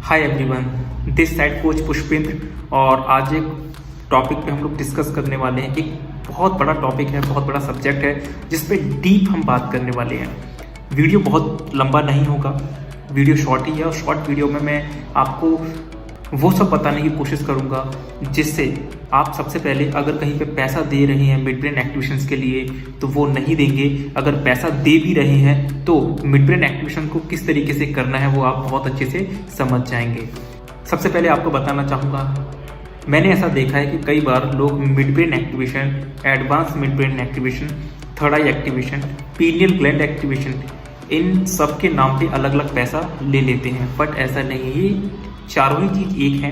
Hi everyone, this side coach Pushpendra. और आज एक टॉपिक पे हम लोग डिस्कस करने वाले हैं। एक बहुत बड़ा टॉपिक है, बहुत बड़ा सब्जेक्ट है जिस पे डीप हम बात करने वाले हैं। वीडियो बहुत लंबा नहीं होगा, वीडियो शॉर्ट ही है और शॉर्ट वीडियो में मैं आपको वो सब बताने की कोशिश करूँगा जिससे आप सबसे पहले अगर कहीं पे पैसा दे रहे हैं मिड ब्रेन एक्टिवेशंस के लिए तो वो नहीं देंगे। अगर पैसा दे भी रहे हैं तो मिड ब्रेन एक्टिवेशन को किस तरीके से करना है वो आप बहुत अच्छे से समझ जाएंगे। सबसे पहले आपको बताना चाहूँगा, मैंने ऐसा देखा है कि कई बार लोग midbrain activation, advance midbrain activation, third eye activation, pineal gland activation, इन सब के नाम पे अलग अलग पैसा ले लेते हैं। बट ऐसा नहीं है, ये चारों ही चीज़ एक है,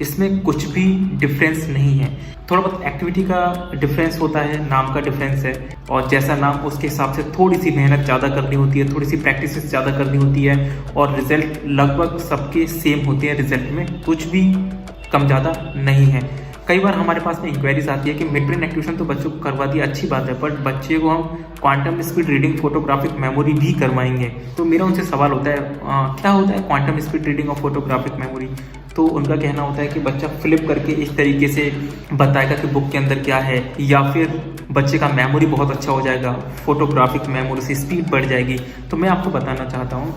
इसमें कुछ भी डिफरेंस नहीं है। थोड़ा बहुत एक्टिविटी का डिफरेंस होता है, नाम का डिफरेंस है, और जैसा नाम उसके हिसाब से थोड़ी सी मेहनत ज़्यादा करनी होती है, थोड़ी सी प्रैक्टिस ज़्यादा करनी होती है, और रिजल्ट लगभग सबके सेम होते हैं। रिजल्ट में कुछ भी कम ज़्यादा नहीं है। कई बार हमारे पास में इंक्वायरीज आती है कि मिड ब्रेन एक्टिवेशन तो बच्चों को करवा दी, अच्छी बात है, बट बच्चे को हम quantum speed reading, photographic memory भी करवाएंगे। तो मेरा उनसे सवाल होता है क्या होता है क्वांटम स्पीड रीडिंग और फोटोग्राफिक मेमोरी। तो उनका कहना होता है कि बच्चा फ्लिप करके इस तरीके से बताएगा कि बुक के अंदर क्या है, या फिर बच्चे का मेमोरी बहुत अच्छा हो जाएगा, फोटोग्राफिक मेमोरी से स्पीड बढ़ जाएगी। तो मैं आपको बताना चाहता हूँ,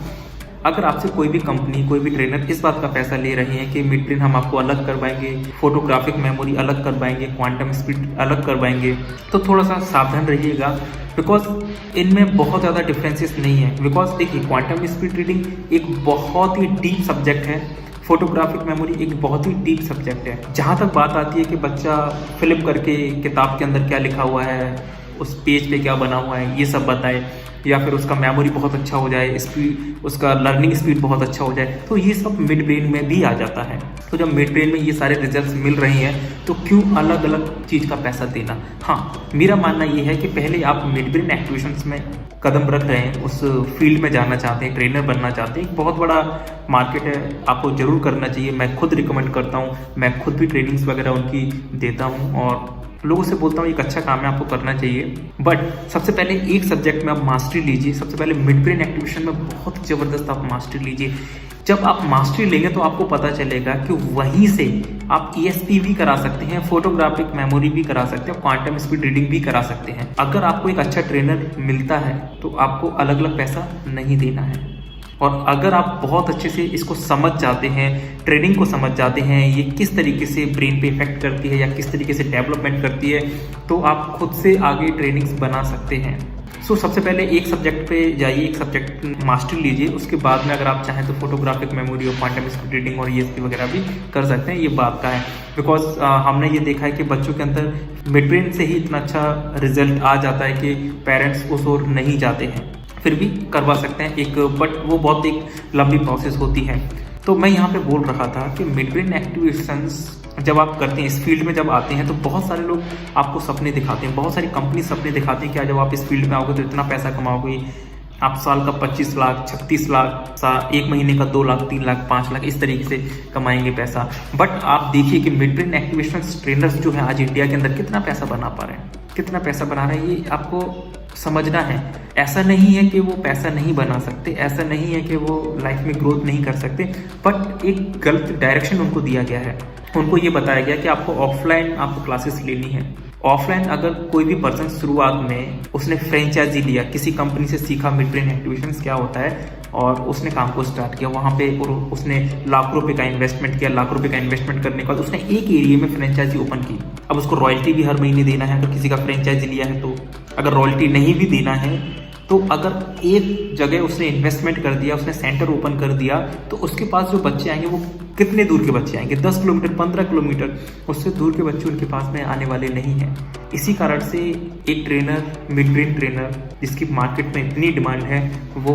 अगर आपसे कोई भी कंपनी, कोई भी ट्रेनर इस बात का पैसा ले रहे हैं कि मिड ब्रेन हम आपको अलग करवाएंगे, फोटोग्राफिक मेमोरी अलग करवाएंगे, क्वांटम स्पीड अलग करवाएंगे, तो थोड़ा सा सावधान रहिएगा, बिकॉज इनमें बहुत ज़्यादा डिफरेंसेस नहीं है। बिकॉज देखिए, क्वांटम स्पीड रीडिंग एक बहुत ही डीप सब्जेक्ट है, फोटोग्राफिक मेमोरी एक बहुत ही डीप सब्जेक्ट है। जहाँ तक बात आती है कि बच्चा फ्लिप करके किताब के अंदर क्या लिखा हुआ है, उस पेज पे क्या बना हुआ है, ये सब बताए, या फिर उसका मेमोरी बहुत अच्छा हो जाए, स्पीड, उसका लर्निंग स्पीड बहुत अच्छा हो जाए, तो ये सब मिड ब्रेन में भी आ जाता है। तो जब मिड ब्रेन में ये सारे रिजल्ट्स मिल रहे हैं तो क्यों अलग अलग चीज़ का पैसा देना। हाँ, मेरा मानना ये है कि पहले आप मिड ब्रेन एक्टिवेशंस में कदम रख रहे हैं, उस फील्ड में जाना चाहते हैं, ट्रेनर बनना चाहते हैं, एक बहुत बड़ा मार्केट है, आपको ज़रूर करना चाहिए। मैं खुद रिकमेंड करता हूँ, मैं खुद भी ट्रेनिंग्स वगैरह उनकी देता हूँ और लोगों से बोलता हूँ एक अच्छा काम है, आपको करना चाहिए। बट सबसे पहले एक सब्जेक्ट में आप मास्टरी लीजिए। सबसे पहले मिड ब्रेन एक्टिवेशन में बहुत ज़बरदस्त आप मास्टरी लीजिए। जब आप मास्टरी लेंगे तो आपको पता चलेगा कि वहीं से आप ESP भी करा सकते हैं, फोटोग्राफिक मेमोरी भी करा सकते हैं, क्वांटम स्पीड रीडिंग भी करा सकते हैं। अगर आपको एक अच्छा ट्रेनर मिलता है तो आपको अलग अलग पैसा नहीं देना है। और अगर आप बहुत अच्छे से इसको समझ जाते हैं, ट्रेनिंग को समझ जाते हैं, ये किस तरीके से ब्रेन पे इफेक्ट करती है या किस तरीके से डेवलपमेंट करती है, तो आप खुद से आगे ट्रेनिंग्स बना सकते हैं। सो सबसे पहले एक सब्जेक्ट पे जाइए, एक सब्जेक्ट मास्टर लीजिए, उसके बाद में अगर आप चाहें तो फोटोग्राफिक मेमोरी और क्वांटम स्पीड रीडिंग और ESP वगैरह भी कर सकते हैं। ये बात का है, बिकॉज हमने ये देखा है कि बच्चों के अंदर मिड ब्रेन से ही इतना अच्छा रिजल्ट आ जाता है कि पेरेंट्स उस ओर नहीं जाते हैं, फिर भी करवा सकते हैं एक, बट वो बहुत एक लंबी प्रोसेस होती है। तो मैं यहाँ पे बोल रहा था कि मिड ब्रेन एक्टिवेशंस जब आप करते हैं, इस फील्ड में जब आते हैं, तो बहुत सारे लोग आपको सपने दिखाते हैं, बहुत सारी कंपनी सपने दिखाती हैं कि जब आप इस फील्ड में आओगे तो इतना पैसा कमाओगे, आप साल का 25 लाख, 36 लाख, एक महीने का 2 लाख, 3 लाख, 5 लाख, इस तरीके से कमाएंगे पैसा। बट आप देखिए कि मिड ब्रेन एक्टिवेशन ट्रेनर्स जो है आज इंडिया के अंदर कितना पैसा बना पा रहे हैं, कितना पैसा बना रहे हैं, ये आपको समझना है। ऐसा नहीं है कि वो पैसा नहीं बना सकते, ऐसा नहीं है कि वो लाइफ में ग्रोथ नहीं कर सकते, बट एक गलत डायरेक्शन उनको दिया गया है। उनको ये बताया गया कि आपको ऑफलाइन आपको क्लासेस लेनी है। ऑफलाइन अगर कोई भी पर्सन शुरुआत में उसने फ्रेंचाइजी लिया, किसी कंपनी से सीखा मिड ब्रेन एक्टिवेशन क्या होता है, और उसने काम को स्टार्ट किया वहाँ पे, और उसने लाख रुपए का इन्वेस्टमेंट किया। लाख रुपए का इन्वेस्टमेंट करने के बाद उसने एक एरिया में फ्रेंचाइजी ओपन की। अब उसको रॉयल्टी भी हर महीने देना है अगर किसी का फ्रेंचाइजी लिया है तो। अगर रॉयल्टी नहीं भी देना है तो अगर एक जगह उसने इन्वेस्टमेंट कर दिया, उसने सेंटर ओपन कर दिया, तो उसके पास जो बच्चे आएंगे वो कितने दूर के बच्चे आएंगे, 10 किलोमीटर, 15 किलोमीटर, उससे दूर के बच्चे उनके पास में आने वाले नहीं हैं। इसी कारण से एक ट्रेनर, मिड ब्रेन ट्रेनर जिसकी मार्केट में इतनी डिमांड है, वो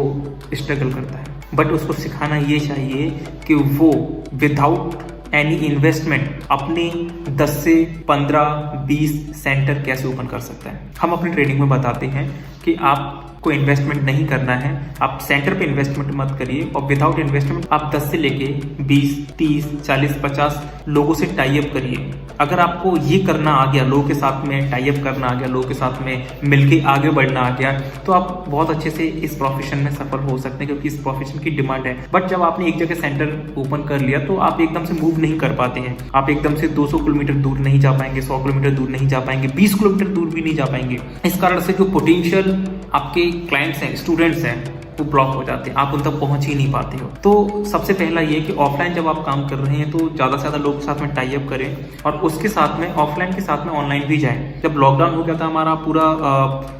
स्ट्रगल करता है। बट उसको सिखाना ये चाहिए कि वो विदाउट एनी इन्वेस्टमेंट अपने 10 से 15, 20 सेंटर कैसे ओपन कर सकता है। हम अपनी ट्रेनिंग में बताते हैं कि आप को इन्वेस्टमेंट नहीं करना है, आप सेंटर पे इन्वेस्टमेंट मत करिए और विदाउट इन्वेस्टमेंट आप 10 से लेके 20, 30, 40, 50 लोगों से टाई अप करिए। अगर आपको ये करना आ गया, लोगों के साथ में टाई अप करना आ गया, लोगों के साथ में मिलके आगे बढ़ना आ गया, तो आप बहुत अच्छे से इस प्रोफेशन में सफल हो सकते हैं, क्योंकि इस प्रोफेशन की डिमांड है। बट जब आपने एक जगह सेंटर ओपन कर लिया तो आप एकदम से मूव नहीं कर पाते हैं। आप एकदम से 200 किलोमीटर दूर नहीं जा पाएंगे, 100 किलोमीटर दूर नहीं जा पाएंगे, 20 किलोमीटर दूर भी नहीं जा पाएंगे। इस कारण से जो पोटेंशियल आपके क्लाइंट्स हैं, स्टूडेंट्स हैं, वो ब्लॉक हो जाते हैं, आप उन तक पहुंच ही नहीं पाते हो। तो सबसे पहला ये कि ऑफलाइन जब आप काम कर रहे हैं तो ज़्यादा से ज़्यादा लोगों के साथ में टाई अप करें और उसके साथ में ऑफलाइन के साथ में ऑनलाइन भी जाएं। जब लॉकडाउन हो गया था, हमारा पूरा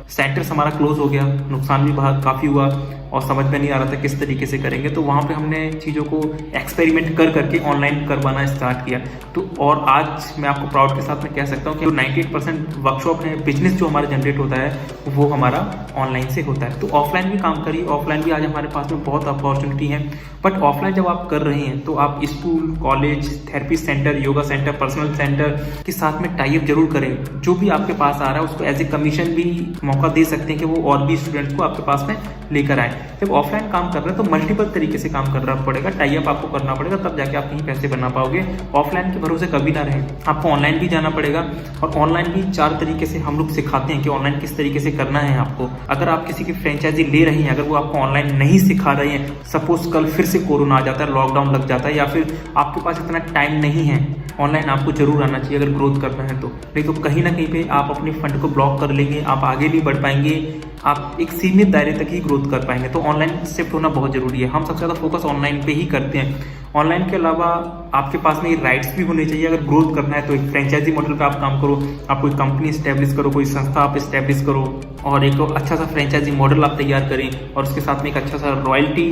सेंटर्स हमारा क्लोज हो गया, नुकसान भी बहुत काफ़ी हुआ और समझ में नहीं आ रहा था किस तरीके से करेंगे, तो वहाँ पे हमने चीज़ों को एक्सपेरिमेंट कर करके ऑनलाइन करवाना स्टार्ट किया। तो और आज मैं आपको प्राउड के साथ में कह सकता हूँ कि 98% वर्कशॉप है, बिजनेस जो हमारा जनरेट होता है वो हमारा ऑनलाइन से होता है। तो ऑफलाइन भी काम करिए, ऑफलाइन भी आज हमारे पास में बहुत अपॉर्चुनिटी है। बट ऑफलाइन जब आप कर रहे हैं तो आप school, college, therapy centre, yoga centre, personal centre के साथ में टाई अप जरूर करें। जो भी आपके पास आ रहा है उसको एज ए कमीशन भी मौका दे सकते हैं कि वो और भी स्टूडेंट्स को आपके पास में लेकर आए। जब ऑफलाइन काम कर रहे हैं तो मल्टीपल तरीके से काम करना पड़ेगा, टाई अप आपको करना पड़ेगा, तब जाके आप कहीं पैसे बना पाओगे। ऑफलाइन के भरोसे कभी ना रहे, आपको ऑनलाइन भी जाना पड़ेगा। और ऑनलाइन भी 4 तरीके से हम लोग सिखाते हैं कि ऑनलाइन किस तरीके से करना है आपको। अगर आप किसी की फ्रेंचाइजी ले रही हैं, अगर वो आपको ऑनलाइन नहीं सिखा रहे हैं, सपोज कल फिर से कोरोना आ जाता है, लॉकडाउन लग जाता है, या फिर आपके पास इतना टाइम नहीं है, ऑनलाइन आपको जरूर आना चाहिए अगर ग्रोथ करना है तो। नहीं तो कहीं ना कहीं पे आप अपने फंड को ब्लॉक कर लेंगे, आप आगे नहीं बढ़ पाएंगे, आप एक सीमित दायरे तक ही ग्रोथ कर पाएंगे। तो ऑनलाइन शिफ्ट होना बहुत जरूरी है। हम सबसे ज़्यादा फोकस ऑनलाइन पे ही करते हैं। ऑनलाइन के अलावा आपके पास में राइट्स भी होने चाहिए। अगर ग्रोथ करना है तो एक फ्रेंचाइजी मॉडल पे आप काम करो, आप कोई कंपनी स्टैब्लिश करो, कोई संस्था आप स्टैब्लिश करो और एक अच्छा सा फ्रेंचाइजी मॉडल आप तैयार करें और उसके साथ में एक अच्छा सा रॉयल्टी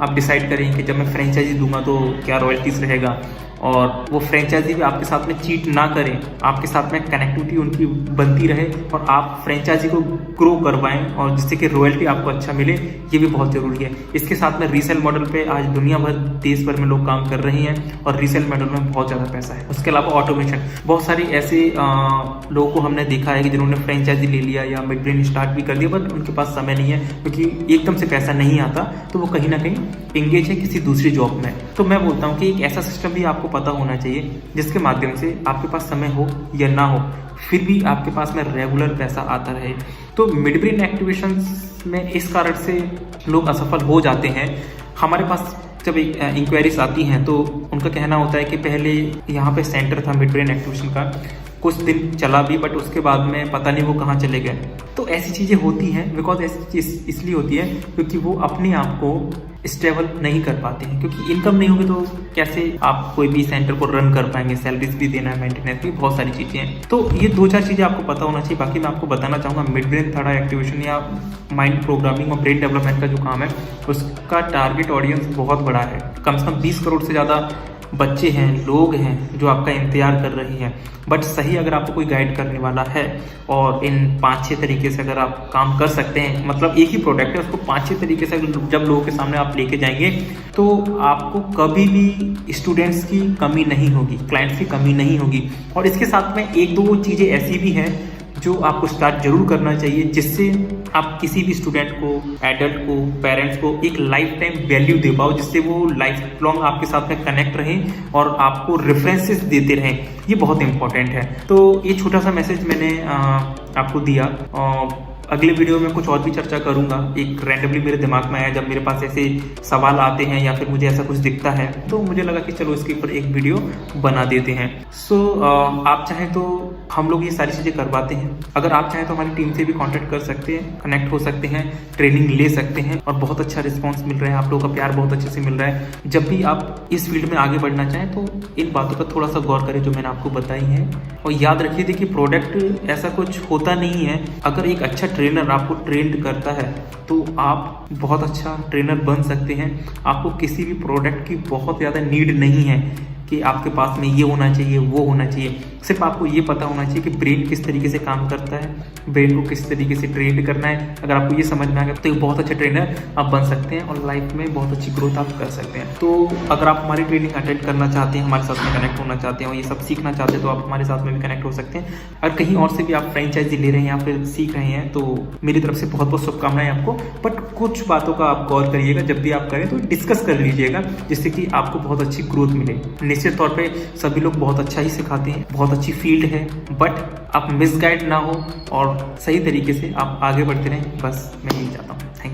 आप डिसाइड करें कि जब मैं फ्रेंचाइजी दूंगा तो क्या रॉयल्टीज रहेगा, और वो फ्रेंचाइजी भी आपके साथ में चीट ना करें, आपके साथ में कनेक्टिविटी उनकी बनती रहे और आप फ्रेंचाइजी को ग्रो करवाएं और जिससे कि रॉयल्टी आपको अच्छा मिले, ये भी बहुत ज़रूरी है। इसके साथ में रीसेल मॉडल पे आज दुनिया भर, देश भर में लोग काम कर रहे हैं और रीसेल मॉडल में बहुत ज़्यादा पैसा है। उसके अलावा ऑटोमेशन, बहुत सारे ऐसे लोगों को हमने देखा है कि जिन्होंने फ्रेंचाइजी ले लिया या मिड ब्रेन स्टार्ट भी कर दिया, बट उनके पास समय नहीं है क्योंकि एकदम से पैसा नहीं आता, तो वो कहीं ना कहीं एंगेज है किसी दूसरी जॉब में। तो मैं बोलता हूँ कि एक ऐसा सिस्टम भी आपको पता होना चाहिए जिसके माध्यम से आपके पास समय हो या ना हो, फिर भी आपके पास में रेगुलर पैसा आता रहे। तो मिड ब्रेन एक्टिवेशंस में इस कारण से लोग असफल हो जाते हैं। हमारे पास जब इंक्वायरीज आती हैं तो उनका कहना होता है कि पहले यहाँ पे सेंटर था मिड ब्रेन एक्टिवेशन का, कुछ दिन चला भी, बट उसके बाद में पता नहीं वो कहाँ चले गए। तो ऐसी चीज़ें होती हैं, बिकॉज ऐसी चीज़ इसलिए होती है क्योंकि वो अपने आप को स्टेबल नहीं कर पाते हैं, क्योंकि इनकम नहीं होगी तो कैसे आप कोई भी सेंटर को रन कर पाएंगे, सैलरीज भी देना है, मेंटेनेंस भी, बहुत सारी चीज़ें हैं। तो ये 2-4 चीज़ें आपको पता होना चाहिए। बाकी मैं आपको बताना चाहूँगा mid brain third eye activation या माइंड प्रोग्रामिंग और ब्रेन डेवलपमेंट का जो काम है उसका टारगेट ऑडियंस बहुत बड़ा है। कम से कम 20 करोड़ से ज़्यादा बच्चे हैं, लोग हैं जो आपका इंतजार कर रहे हैं। बट सही अगर आपको कोई गाइड करने वाला है और इन 5-6 तरीके से अगर आप काम कर सकते हैं, मतलब एक ही प्रोडक्ट है उसको 5-6 तरीके से जब लोगों के सामने आप लेके जाएंगे तो आपको कभी भी स्टूडेंट्स की कमी नहीं होगी, क्लाइंट्स की कमी नहीं होगी। और इसके साथ में 1-2 चीज़ें ऐसी भी हैं जो आपको स्टार्ट जरूर करना चाहिए, जिससे आप किसी भी स्टूडेंट को, एडल्ट को, पेरेंट्स को एक लाइफ टाइम वैल्यू दे पाओ, जिससे वो लाइफ लॉन्ग आपके साथ में कनेक्ट रहें और आपको रेफरेंसेस देते रहें। ये बहुत इंपॉर्टेंट है। तो ये छोटा सा मैसेज मैंने आपको दिया। अगले वीडियो में कुछ और भी चर्चा करूंगा। एक रैंडमली मेरे दिमाग में आया जब मेरे पास ऐसे सवाल आते हैं या फिर मुझे ऐसा कुछ दिखता है, तो मुझे लगा कि चलो इसके ऊपर एक वीडियो बना देते हैं। आप चाहें तो हम लोग ये सारी चीज़ें करवाते हैं। अगर आप चाहें तो हमारी टीम से भी कांटेक्ट कर सकते हैं, कनेक्ट हो सकते हैं, ट्रेनिंग ले सकते हैं और बहुत अच्छा रिस्पॉन्स मिल रहा है। आप लोगों का प्यार बहुत अच्छे से मिल रहा है। जब भी आप इस फील्ड में आगे बढ़ना चाहें तो इन बातों पर थोड़ा सा गौर करें जो मैंने आपको बताई हैं। और याद रखिए, देखिए प्रोडक्ट ऐसा कुछ होता नहीं है। अगर एक अच्छा ट्रेनर आपको ट्रेंड करता है तो आप बहुत अच्छा ट्रेनर बन सकते हैं। आपको किसी भी प्रोडक्ट की बहुत ज़्यादा नीड नहीं है कि आपके पास में ये होना चाहिए, वो होना चाहिए। सिर्फ आपको ये पता होना चाहिए कि ब्रेन किस तरीके से काम करता है, ब्रेन को किस तरीके से ट्रेन करना है। अगर आपको ये समझ में आ गया तो एक बहुत अच्छे ट्रेनर आप बन सकते हैं और लाइफ में बहुत अच्छी ग्रोथ आप कर सकते हैं। तो अगर आप हमारी ट्रेनिंग अटेंड करना चाहते हैं, हमारे साथ में कनेक्ट होना चाहते हैं और ये सब सीखना चाहते हैं तो आप हमारे साथ में भी कनेक्ट हो सकते हैं। अगर कहीं और से भी आप फ्रेंचाइजी ले रहे हैं या फिर सीख रहे हैं तो मेरी तरफ से बहुत बहुत शुभकामनाएं आपको। बट कुछ बातों का आप गौर करिएगा, जब भी आप करें तो डिस्कस कर लीजिएगा, जिससे कि आपको बहुत अच्छी ग्रोथ मिले। निश्चित तौर पे सभी लोग बहुत अच्छा ही सिखाते हैं, बहुत अच्छी फील्ड है, बट आप मिसगाइड ना हो और सही तरीके से आप आगे बढ़ते रहें, बस मैं यही चाहता हूँ। Thank you.